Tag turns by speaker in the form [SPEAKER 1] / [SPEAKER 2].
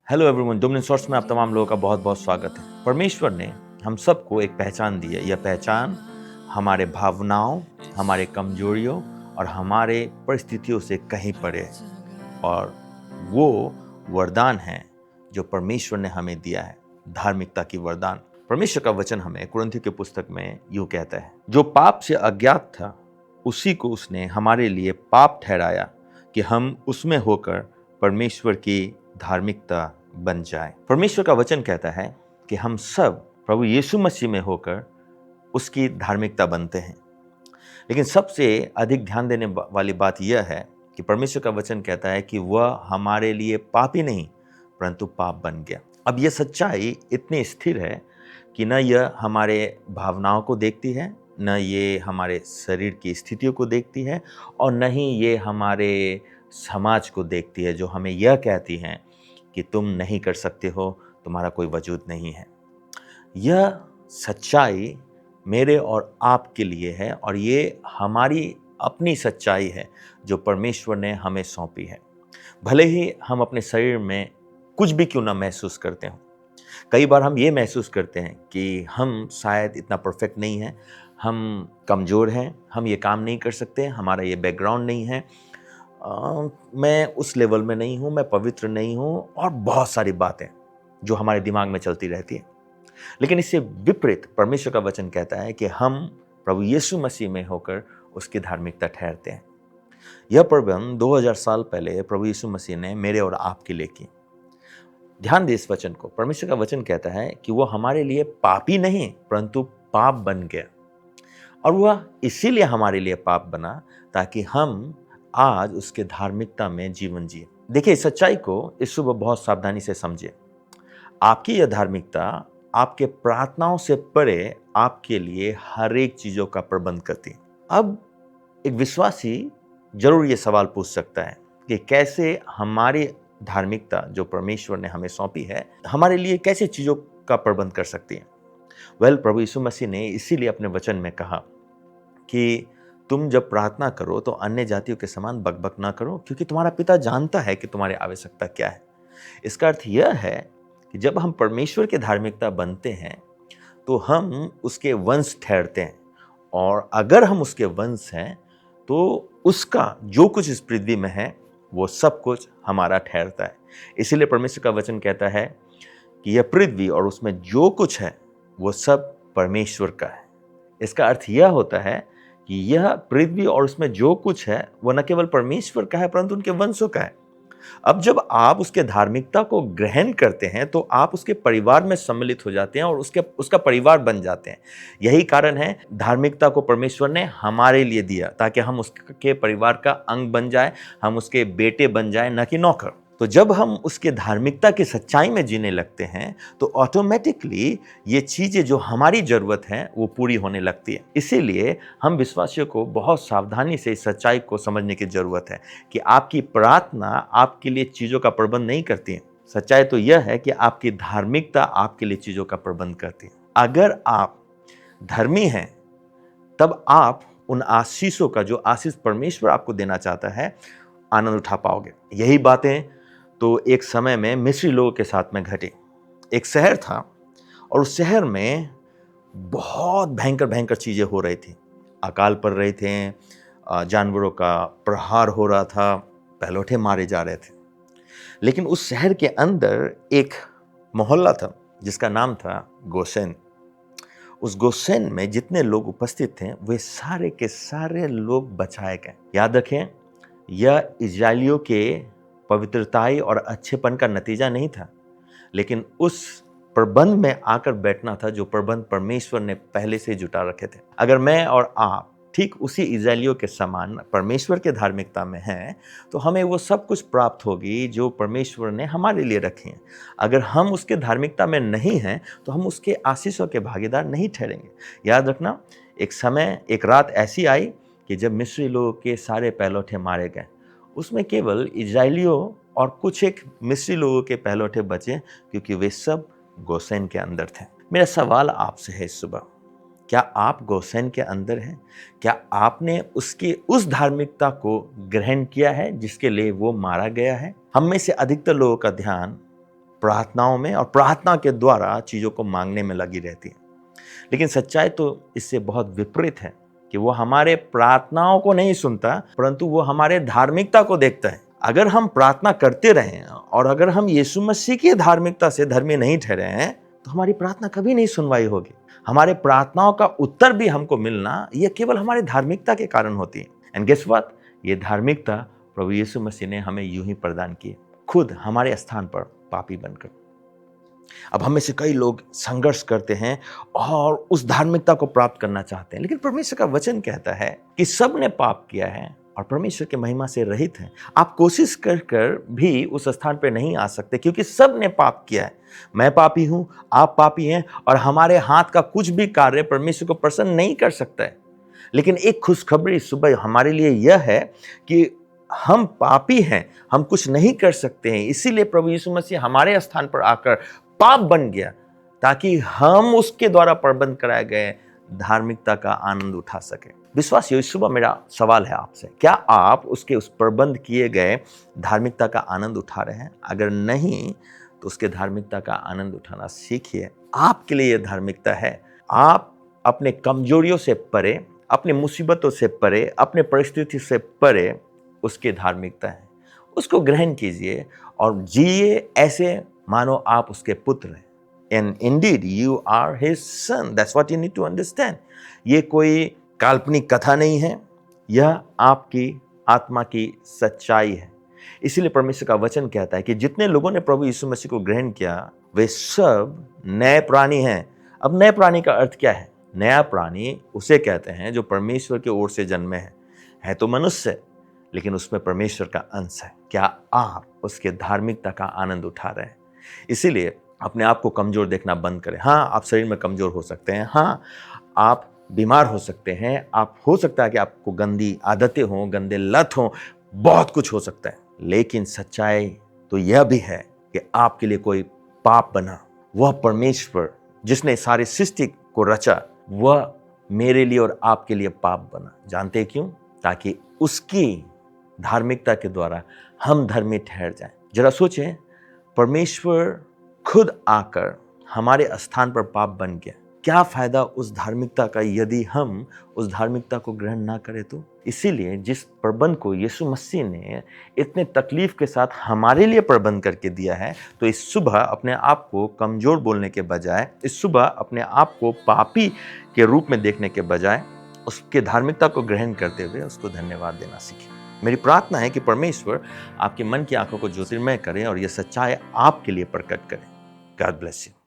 [SPEAKER 1] Hello everyone, Dominic source में आप तमाम लोगों का बहुत बहुत स्वागत है। परमेश्वर ने हम सबको एक पहचान दी है। यह पहचान हमारे भावनाओं, हमारे कमजोरियों और हमारे परिस्थितियों से कहीं परे है। और वो वरदान है जो परमेश्वर ने हमें दिया है, धार्मिकता की वरदान। परमेश्वर का वचन हमें कुरिन्थियों की पुस्तक में यूं कहता है, जो पाप से अज्ञात था उसी को उसने हमारे लिए पाप ठहराया कि हम उसमें होकर परमेश्वर की धार्मिकता बन जाए। परमेश्वर का वचन कहता है कि हम सब प्रभु यीशु मसीह में होकर उसकी धार्मिकता बनते हैं। लेकिन सबसे अधिक ध्यान देने वाली बात यह है कि परमेश्वर का वचन कहता है कि वह हमारे लिए पापी नहीं परंतु पाप बन गया। अब यह सच्चाई इतनी स्थिर है कि न यह हमारे भावनाओं को देखती है, न ये हमारे शरीर की स्थितियों को देखती है, और न ही ये हमारे समाज को देखती है जो हमें यह कहती हैं कि तुम नहीं कर सकते हो, तुम्हारा कोई वजूद नहीं है। यह सच्चाई मेरे और आपके लिए है और ये हमारी अपनी सच्चाई है जो परमेश्वर ने हमें सौंपी है। भले ही हम अपने शरीर में कुछ भी क्यों ना महसूस करते हो, कई बार हम ये महसूस करते हैं कि हम शायद इतना परफेक्ट नहीं हैं, हम कमज़ोर हैं, हम ये काम नहीं कर सकते, हमारा ये बैकग्राउंड नहीं है, मैं उस लेवल में नहीं हूँ, मैं पवित्र नहीं हूँ, और बहुत सारी बातें जो हमारे दिमाग में चलती रहती हैं। लेकिन इससे विपरीत परमेश्वर का वचन कहता है कि हम प्रभु यीशु मसीह में होकर उसकी धार्मिकता ठहरते हैं। यह प्रबंध 2000 साल पहले प्रभु यीशु मसीह ने मेरे और आपके लिए की। ध्यान दे इस वचन को। परमेश्वर का वचन कहता है कि वो हमारे लिए पापी नहीं परंतु पाप बन गया, और वह इसीलिए हमारे लिए पाप बना ताकि हम आज उसके धार्मिकता में जीवन जिए। देखिए, सच्चाई को इस सुबह बहुत सावधानी से समझिए। आपकी यह धार्मिकता आपके प्रार्थनाओं से परे आपके लिए हर एक चीजों का प्रबंध करती है। अब एक विश्वासी जरूर ये सवाल पूछ सकता है कि कैसे हमारी धार्मिकता जो परमेश्वर ने हमें सौंपी है हमारे लिए कैसे चीजों का प्रबंध कर सकती है। प्रभु यीशु मसीह ने इसीलिए अपने वचन में कहा कि तुम जब प्रार्थना करो तो अन्य जातियों के समान बकबक ना करो, क्योंकि तुम्हारा पिता जानता है कि तुम्हारी आवश्यकता क्या है। इसका अर्थ यह है कि जब हम परमेश्वर की धार्मिकता बनते हैं तो हम उसके वंश ठहरते हैं, और अगर हम उसके वंश हैं तो उसका जो कुछ इस पृथ्वी में है वो सब कुछ हमारा ठहरता है। इसीलिए परमेश्वर का वचन कहता है कि यह पृथ्वी और उसमें जो कुछ है वो सब परमेश्वर का है। इसका अर्थ यह होता है कि यह पृथ्वी और उसमें जो कुछ है वो न केवल परमेश्वर का है परंतु उनके वंशों का है। अब जब आप उसके धार्मिकता को ग्रहण करते हैं तो आप उसके परिवार में सम्मिलित हो जाते हैं और उसका परिवार बन जाते हैं। यही कारण है धार्मिकता को परमेश्वर ने हमारे लिए दिया, ताकि हम उसके परिवार का अंग बन जाए, हम उसके बेटे बन जाए, न कि नौकर। तो जब हम उसके धार्मिकता की सच्चाई में जीने लगते हैं तो ऑटोमेटिकली ये चीजें जो हमारी जरूरत है वो पूरी होने लगती है। इसीलिए हम विश्वासियों को बहुत सावधानी से इस सच्चाई को समझने की जरूरत है कि आपकी प्रार्थना आपके लिए चीजों का प्रबंध नहीं करती है। सच्चाई तो यह है कि आपकी धार्मिकता आपके लिए चीजों का प्रबंध करती है। अगर आप धर्मी हैं तब आप उन आशीषों का जो आशीष परमेश्वर आपको देना चाहता है आनंद उठा पाओगे। यही बातें तो एक समय में मिस्री लोगों के साथ में घटी। एक शहर था और उस शहर में बहुत भयंकर भयंकर चीजें हो रही थी। अकाल पड़ रहे थे, जानवरों का प्रहार हो रहा था, पहलौठे मारे जा रहे थे। लेकिन उस शहर के अंदर एक मोहल्ला था जिसका नाम था गोसेन। उस गोसेन में जितने लोग उपस्थित थे वे सारे के सारे लोग बचाए गए। याद रखें, यह इजरायलियों के पवित्रताई और अच्छेपन का नतीजा नहीं था, लेकिन उस प्रबंध में आकर बैठना था जो प्रबंध परमेश्वर ने पहले से जुटा रखे थे। अगर मैं और आप ठीक उसी इजरायलियों के समान परमेश्वर के धार्मिकता में हैं तो हमें वो सब कुछ प्राप्त होगी जो परमेश्वर ने हमारे लिए रखी हैं। अगर हम उसके धार्मिकता में नहीं हैं तो हम उसके आशीषों के भागीदार नहीं ठहरेंगे। याद रखना, एक रात ऐसी आई कि जब मिस्री लोगों के सारे पहलौठे मारे गए, उसमें केवल इजरायलियों और कुछ एक मिस्री लोगों के पहलौठे बचे, क्योंकि वे सब गोसेन के अंदर थे। मेरा सवाल आपसे है इस सुबह, क्या आप गोसेन के अंदर हैं? क्या आपने उसकी उस धार्मिकता को ग्रहण किया है जिसके लिए वो मारा गया है? हम में से अधिकतर लोगों का ध्यान प्रार्थनाओं में और प्रार्थना के द्वारा चीज़ों को मांगने में लगी रहती है। लेकिन सच्चाई तो इससे बहुत विपरीत है कि वो हमारे प्रार्थनाओं को नहीं सुनता, परंतु वो हमारे धार्मिकता को देखता है। अगर हम प्रार्थना करते रहें और अगर हम यीशु मसीह की धार्मिकता से धर्मी नहीं ठहरे हैं, तो हमारी प्रार्थना कभी नहीं सुनवाई होगी। हमारे प्रार्थनाओं का उत्तर भी हमको मिलना यह केवल हमारी धार्मिकता के कारण होती है। एंड गेस व्हाट, ये धार्मिकता प्रभु यीशु मसीह ने हमें यूं ही प्रदान की, खुद हमारे स्थान पर पापी बनकर। अब हम में से कई लोग संघर्ष करते हैं और उस धार्मिकता को प्राप्त करना चाहते हैं, लेकिन परमेश्वर का वचन कहता है कि सब ने पाप किया है और परमेश्वर की महिमा से रहित हैं। आप कोशिश कर कर भी उस स्थान पर नहीं आ सकते, क्योंकि सब ने पाप किया है। मैं पापी हूं, आप पापी हैं, और हमारे हाथ का कुछ भी कार्य परमेश्वर को प्रसन्न नहीं कर सकता है। लेकिन एक खुशखबरी सुबह हमारे लिए यह है कि हम पापी हैं, हम कुछ नहीं कर सकते हैं, इसीलिए प्रभु यीशु मसीह हमारे स्थान पर आकर पाप बन गया, ताकि हम उसके द्वारा प्रबंध कराए गए धार्मिकता का आनंद उठा सके। विश्वासियों, इस सुबह मेरा सवाल है आपसे, क्या आप उसके उस प्रबंध किए गए धार्मिकता का आनंद उठा रहे हैं? अगर नहीं, तो उसके धार्मिकता का आनंद उठाना सीखिए। आपके लिए यह धार्मिकता है। आप अपने कमजोरियों से परे, अपनी मुसीबतों से परे, अपने परिस्थिति से परे उसकी धार्मिकता है। उसको ग्रहण कीजिए और जिए ऐसे मानो आप उसके पुत्र हैं। And indeed you are his son. That's what you need to understand. ये कोई काल्पनिक कथा नहीं है, यह आपकी आत्मा की सच्चाई है। इसीलिए परमेश्वर का वचन कहता है कि जितने लोगों ने प्रभु यीशु मसीह को ग्रहण किया वे सब नए प्राणी हैं। अब नए प्राणी का अर्थ क्या है? नया प्राणी उसे कहते हैं जो परमेश्वर की ओर से जन्मे है तो मनुष्य, लेकिन उसमें परमेश्वर का अंश है। क्या आप उसके धार्मिकता का आनंद उठा रहे हैं? इसीलिए अपने आप को कमजोर देखना बंद करें। हाँ, आप शरीर में कमजोर हो सकते हैं, हाँ आप बीमार हो सकते हैं, आप हो सकता है कि आपको गंदी आदतें हों, गंदे लत हों, बहुत कुछ हो सकता है। लेकिन सच्चाई तो यह भी है कि आपके लिए कोई पाप बना, वह परमेश्वर जिसने सारी सृष्टि को रचा, वह मेरे लिए और आपके लिए पाप बना। जानते हैं क्यों? ताकि उसकी धार्मिकता के द्वारा हम धर्मी ठहर जाएं। जरा सोचें, परमेश्वर खुद आकर हमारे स्थान पर पाप बन गया। क्या फायदा उस धार्मिकता का यदि हम उस धार्मिकता को ग्रहण ना करें तो? इसीलिए जिस प्रबंध को यीशु मसीह ने इतने तकलीफ के साथ हमारे लिए प्रबंध करके दिया है, तो इस सुबह अपने आप को कमजोर बोलने के बजाय, इस सुबह अपने आप को पापी के रूप में देखने के बजाय उसके धार्मिकता को ग्रहण करते हुए उसको धन्यवाद देना सीखें। मेरी प्रार्थना है कि परमेश्वर आपके मन की आंखों को ज्योतिर्मय करें और यह सच्चाई आपके लिए प्रकट करें। God bless you.